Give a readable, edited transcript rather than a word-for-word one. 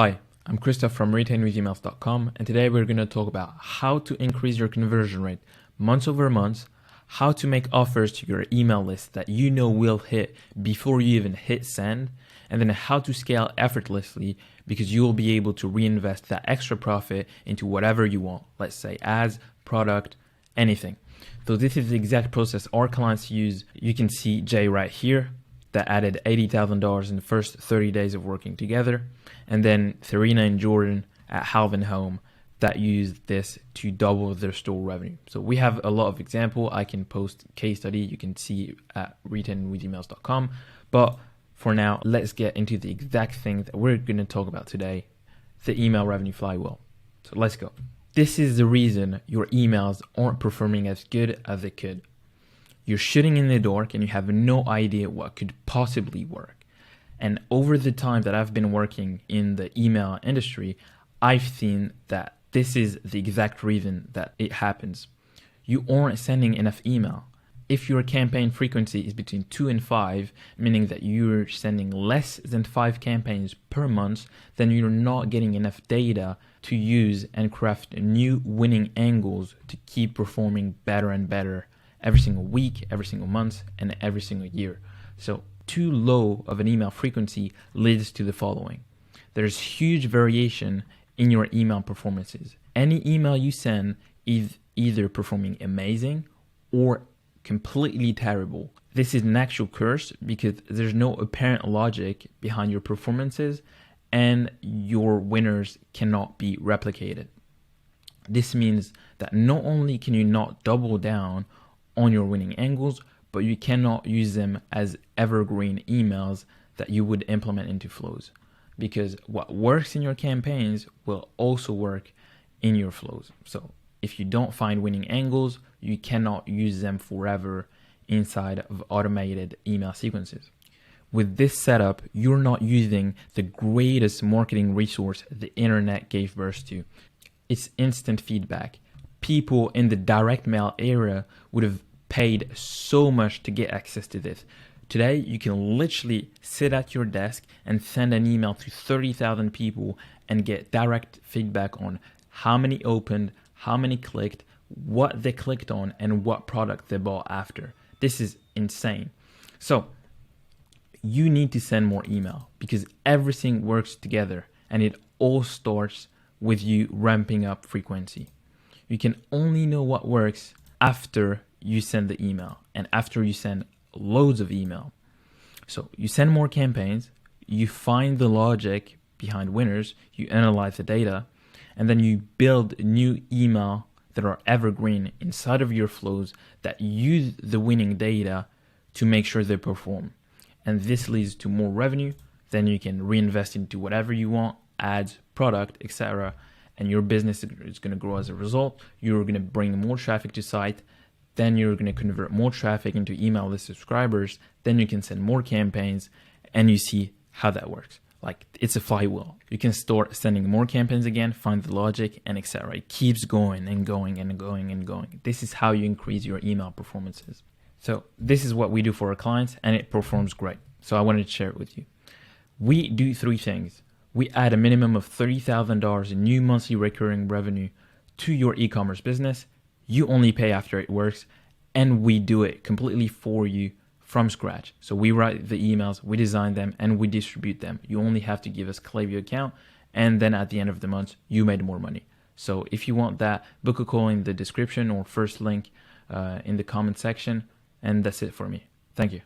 Hi, I'm Christophe from retainwithemails.com, and today we're going to talk about how to increase your conversion rate month over month, how to make offers to your email list that you know will hit before you even hit send, and then how to scale effortlessly because you will be able to reinvest that extra profit into whatever you want. Let's say ads, product, anything. So this is the exact process our clients use. You can see Jay right here that added $80,000 in the first 30 days of working together. And then Serena and Jordan at Halvin Home that used this to double their store revenue. So we have a lot of example. I can post case study. You can see at retainwithemails.com. But for now, let's get into the exact thing that we're going to talk about today, the email revenue flywheel. So let's go. This is the reason your emails aren't performing as good as they could. You're shooting in the dark and you have no idea what could possibly work. And over the time that I've been working in the email industry, I've seen that this is the exact reason that it happens. You aren't sending enough email. If your campaign frequency is between 2 and 5, meaning that you're sending less than 5 campaigns per month, then you're not getting enough data to use and craft new winning angles to keep performing better and better every single week, every single month, and every single year. So too low of an email frequency leads to the following. There's huge variation in your email performances. Any email you send is either performing amazing or completely terrible. This is an actual curse because there's no apparent logic behind your performances and your winners cannot be replicated. This means that not only can you not double down on your winning angles, but you cannot use them as evergreen emails that you would implement into flows, because what works in your campaigns will also work in your flows. So if you don't find winning angles, you cannot use them forever inside of automated email sequences. With this setup, you're not using the greatest marketing resource the internet gave birth to. It's instant feedback. People in the direct mail era would have paid so much to get access to this. Today, you can literally sit at your desk and send an email to 30,000 people and get direct feedback on how many opened, how many clicked, what they clicked on, and what product they bought after. This is insane. So you need to send more email because everything works together and it all starts with you ramping up frequency. You can only know what works after you send the email and after you send loads of email. So you send more campaigns, you find the logic behind winners, you analyze the data, and then you build new email that are evergreen inside of your flows that use the winning data to make sure they perform. And this leads to more revenue. Then you can reinvest into whatever you want, ads, product, etc. And your business is going to grow as a result. You're going to bring more traffic to site. Then you're going to convert more traffic into email list subscribers. Then you can send more campaigns and you see how that works. Like it's a flywheel. You can start sending more campaigns again, find the logic, and etc. It keeps going and going and going and going. This is how you increase your email performances. So this is what we do for our clients and it performs great. So I wanted to share it with you. We do 3 things. We add a minimum of $30,000 in new monthly recurring revenue to your e-commerce business. You only pay after it works, and we do it completely for you from scratch. So we write the emails, we design them, and we distribute them. You only have to give us Klaviyo account, and then at the end of the month, you made more money. So if you want that, book a call in the description or first link in the comment section, and that's it for me. Thank you.